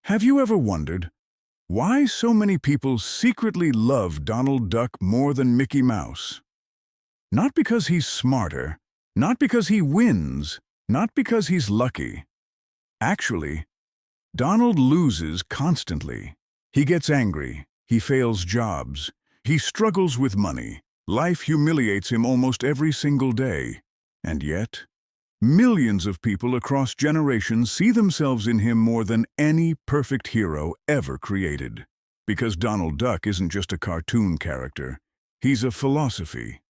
Have you ever wondered why so many people secretly love Donald Duck more than Mickey Mouse? Not because he's smarter, not because he wins, not because he's lucky. Actually, Donald loses constantly. He gets angry, he fails jobs, he struggles with money. Life humiliates him almost every single day. And yet, millions of people across generations see themselves in him more than any perfect hero ever created. Because Donald Duck isn't just a cartoon character. He's a philosophy.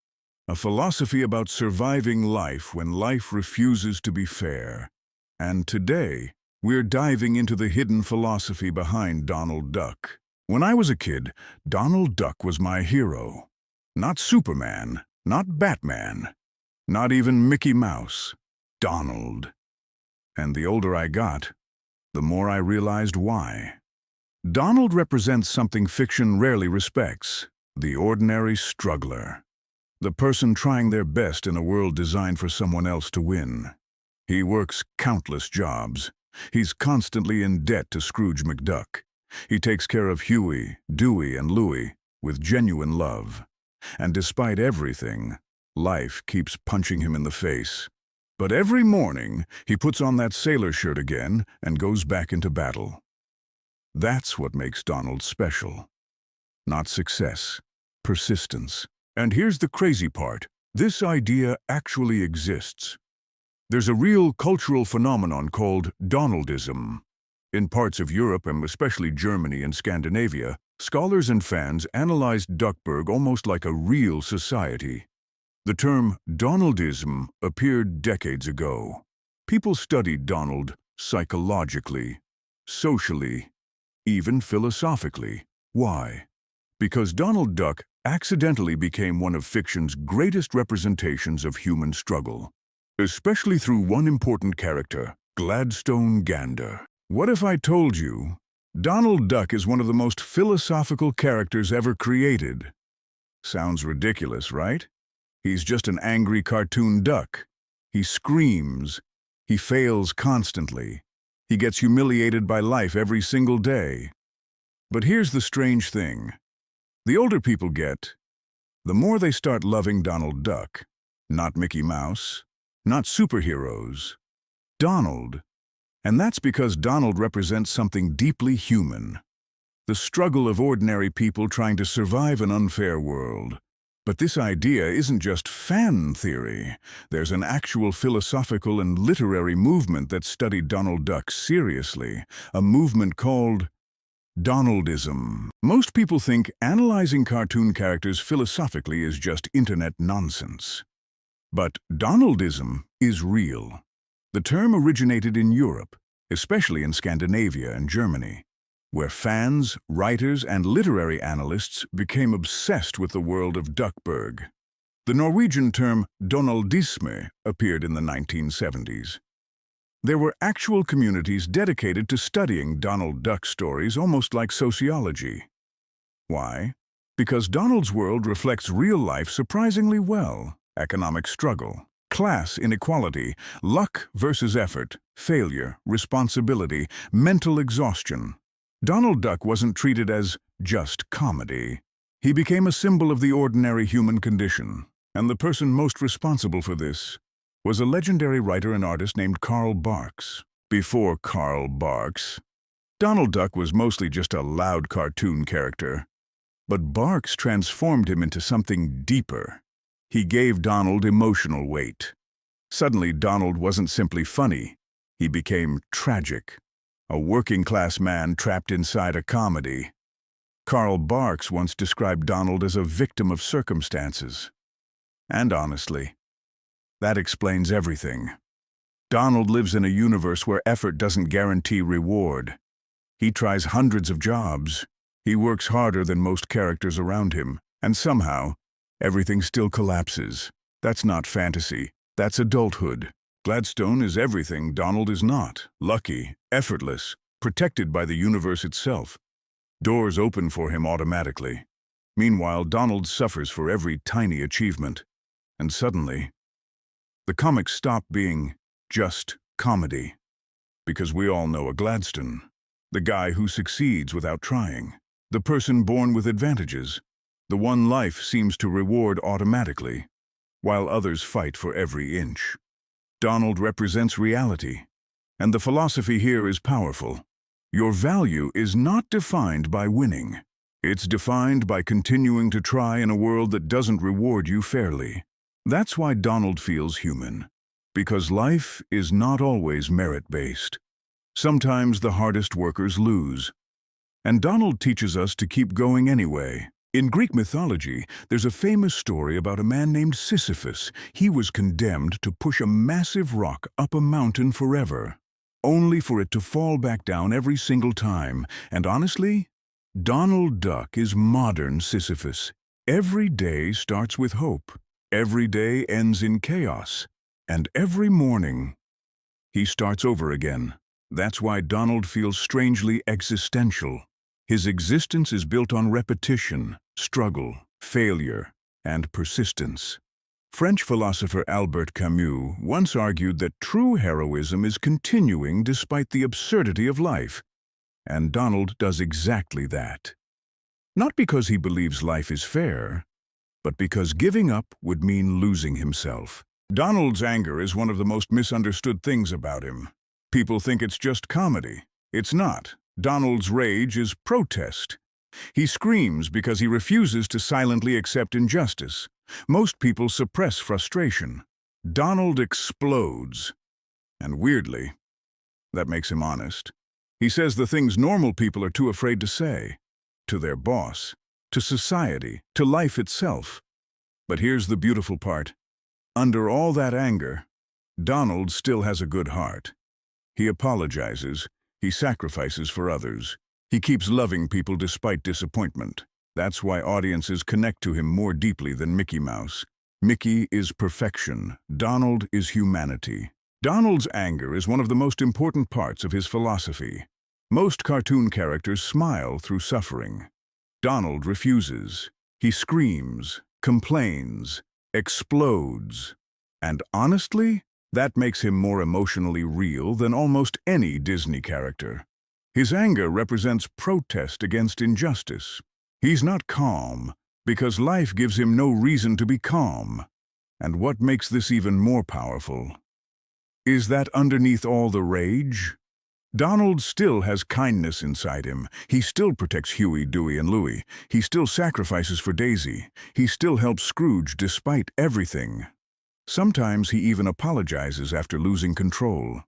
A philosophy about surviving life when life refuses to be fair. And today, we're diving into the hidden philosophy behind Donald Duck. When I was a kid, Donald Duck was my hero. Not Superman, not Batman, not even Mickey Mouse. Donald. And the older I got, the more I realized why. Donald represents something fiction rarely respects: the ordinary struggler. The person trying their best in a world designed for someone else to win. He works countless jobs. He's constantly in debt to Scrooge McDuck. He takes care of Huey, Dewey, and Louie with genuine love. And despite everything, life keeps punching him in the face. But every morning, he puts on that sailor shirt again and goes back into battle. That's what makes Donald special. Not success, persistence. And here's the crazy part. This idea actually exists. There's a real cultural phenomenon called Donaldism. In parts of Europe, and especially Germany and Scandinavia, scholars and fans analyzed Duckburg almost like a real society. The term Donaldism appeared decades ago. People studied Donald psychologically, socially, even philosophically. Why? Because Donald Duck accidentally became one of fiction's greatest representations of human struggle, especially through one important character, Gladstone Gander. What if I told you Donald Duck is one of the most philosophical characters ever created? Sounds ridiculous, right? He's just an angry cartoon duck. He screams. He fails constantly. He gets humiliated by life every single day. But here's the strange thing. The older people get, the more they start loving Donald Duck. Not Mickey Mouse, not superheroes. Donald. And that's because Donald represents something deeply human. The struggle of ordinary people trying to survive an unfair world. But this idea isn't just fan theory. There's an actual philosophical and literary movement that studied Donald Duck seriously, a movement called Donaldism. Most people think analyzing cartoon characters philosophically is just internet nonsense. But Donaldism is real. The term originated in Europe, especially in Scandinavia and Germany, where fans, writers, and literary analysts became obsessed with the world of Duckburg. The Norwegian term Donaldisme appeared in the 1970s. There were actual communities dedicated to studying Donald Duck stories, almost like sociology. Why? Because Donald's world reflects real life surprisingly well. Economic struggle, class inequality, luck versus effort, failure, responsibility, mental exhaustion. Donald Duck wasn't treated as just comedy. He became a symbol of the ordinary human condition, and the person most responsible for this was a legendary writer and artist named Karl Barks. Before Karl Barks, Donald Duck was mostly just a loud cartoon character. But Barks transformed him into something deeper. He gave Donald emotional weight. Suddenly, Donald wasn't simply funny. He became tragic. A working-class man trapped inside a comedy. Karl Barks once described Donald as a victim of circumstances. And honestly, that explains everything. Donald lives in a universe where effort doesn't guarantee reward. He tries hundreds of jobs. He works harder than most characters around him. And somehow, everything still collapses. That's not fantasy. That's adulthood. Gladstone is everything Donald is not. Lucky, effortless, protected by the universe itself. Doors open for him automatically. Meanwhile, Donald suffers for every tiny achievement. And suddenly, the comics stop being just comedy. Because we all know a Gladstone. The guy who succeeds without trying. The person born with advantages. The one life seems to reward automatically, while others fight for every inch. Donald represents reality, and the philosophy here is powerful. Your value is not defined by winning. It's defined by continuing to try in a world that doesn't reward you fairly. That's why Donald feels human, because life is not always merit-based. Sometimes the hardest workers lose. And Donald teaches us to keep going anyway. In Greek mythology, there's a famous story about a man named Sisyphus. He was condemned to push a massive rock up a mountain forever, only for it to fall back down every single time. And honestly, Donald Duck is modern Sisyphus. Every day starts with hope. Every day ends in chaos. And every morning, he starts over again. That's why Donald feels strangely existential. His existence is built on repetition, struggle, failure, and persistence. French philosopher Albert Camus once argued that true heroism is continuing despite the absurdity of life. And Donald does exactly that. Not because he believes life is fair, but because giving up would mean losing himself. Donald's anger is one of the most misunderstood things about him. People think it's just comedy. It's not. Donald's rage is protest. He screams because he refuses to silently accept injustice. Most people suppress frustration. Donald explodes. And weirdly, that makes him honest. He says the things normal people are too afraid to say. To their boss, to society, to life itself. But here's the beautiful part. Under all that anger, Donald still has a good heart. He apologizes. He sacrifices for others. He keeps loving people despite disappointment. That's why audiences connect to him more deeply than Mickey Mouse. Mickey is perfection. Donald is humanity. Donald's anger is one of the most important parts of his philosophy. Most cartoon characters smile through suffering. Donald refuses. He screams, complains, explodes. And honestly, that makes him more emotionally real than almost any Disney character. His anger represents protest against injustice. He's not calm, because life gives him no reason to be calm. And what makes this even more powerful is that underneath all the rage, Donald still has kindness inside him. He still protects Huey, Dewey, and Louie. He still sacrifices for Daisy. He still helps Scrooge despite everything. Sometimes he even apologizes after losing control,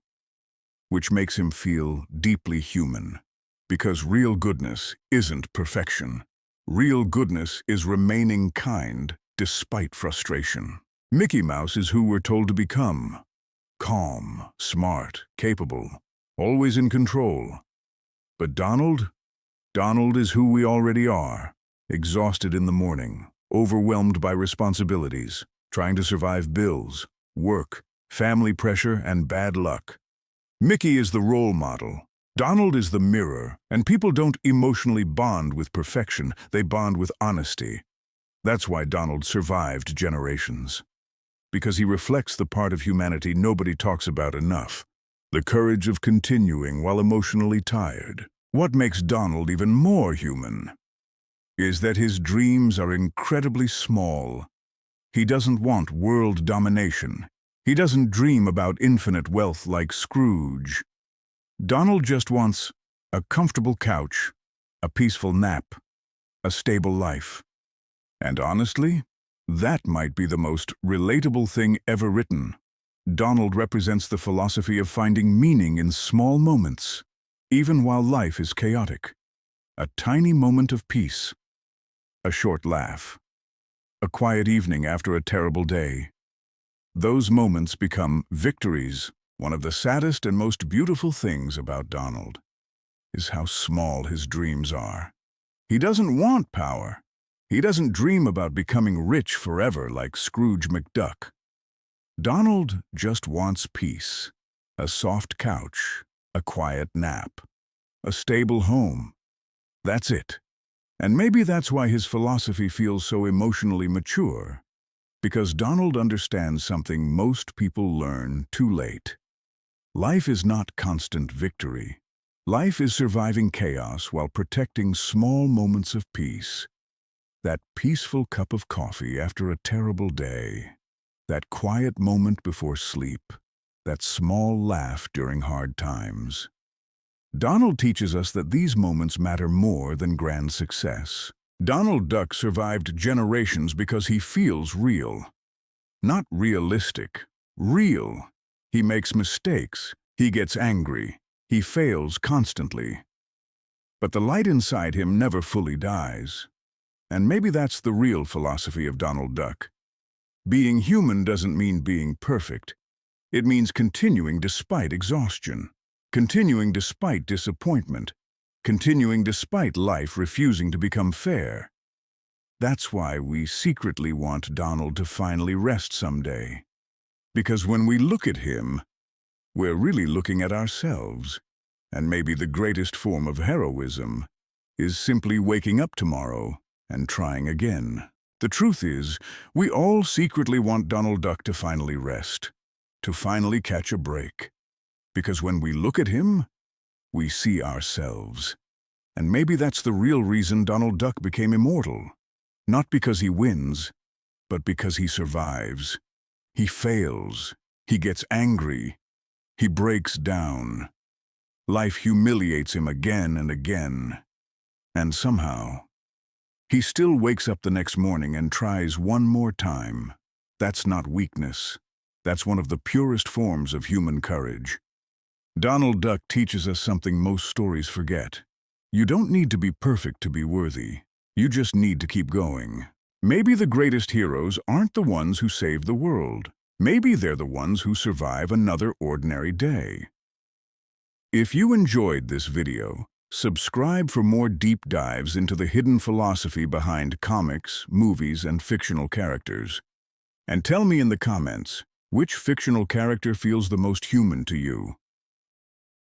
which makes him feel deeply human. Because real goodness isn't perfection. Real goodness is remaining kind despite frustration. Mickey Mouse is who we're told to become. Calm, smart, capable, always in control. But Donald is who we already are. Exhausted in the morning, overwhelmed by responsibilities, trying to survive bills, work, family pressure, and bad luck. Mickey is the role model. Donald is the mirror, and people don't emotionally bond with perfection, they bond with honesty. That's why Donald survived generations. Because he reflects the part of humanity nobody talks about enough. The courage of continuing while emotionally tired. What makes Donald even more human is that his dreams are incredibly small. He doesn't want world domination. He doesn't dream about infinite wealth like Scrooge. Donald just wants a comfortable couch, a peaceful nap, a stable life. And honestly, that might be the most relatable thing ever written. Donald represents the philosophy of finding meaning in small moments, even while life is chaotic. A tiny moment of peace, a short laugh, a quiet evening after a terrible day. Those moments become victories. One of the saddest and most beautiful things about Donald is how small his dreams are. He doesn't want power. He doesn't dream about becoming rich forever like Scrooge McDuck. Donald just wants peace, a soft couch, a quiet nap, a stable home. That's it. And maybe that's why his philosophy feels so emotionally mature, because Donald understands something most people learn too late. Life is not constant victory. Life is surviving chaos while protecting small moments of peace. That peaceful cup of coffee after a terrible day. That quiet moment before sleep. That small laugh during hard times. Donald teaches us that these moments matter more than grand success. Donald Duck survived generations because he feels real. Not realistic, real. He makes mistakes, he gets angry, he fails constantly. But the light inside him never fully dies. And maybe that's the real philosophy of Donald Duck. Being human doesn't mean being perfect. It means continuing despite exhaustion, continuing despite disappointment, continuing despite life refusing to become fair. That's why we secretly want Donald to finally rest someday. Because when we look at him, we're really looking at ourselves. And maybe the greatest form of heroism is simply waking up tomorrow and trying again. The truth is, we all secretly want Donald Duck to finally rest, to finally catch a break. Because when we look at him, we see ourselves. And maybe that's the real reason Donald Duck became immortal. Not because he wins, but because he survives. He fails. He gets angry. He breaks down. Life humiliates him again and again. And somehow, he still wakes up the next morning and tries one more time. That's not weakness. That's one of the purest forms of human courage. Donald Duck teaches us something most stories forget. You don't need to be perfect to be worthy. You just need to keep going. Maybe the greatest heroes aren't the ones who save the world. Maybe they're the ones who survive another ordinary day. If you enjoyed this video, subscribe for more deep dives into the hidden philosophy behind comics, movies, and fictional characters. And tell me in the comments, which fictional character feels the most human to you?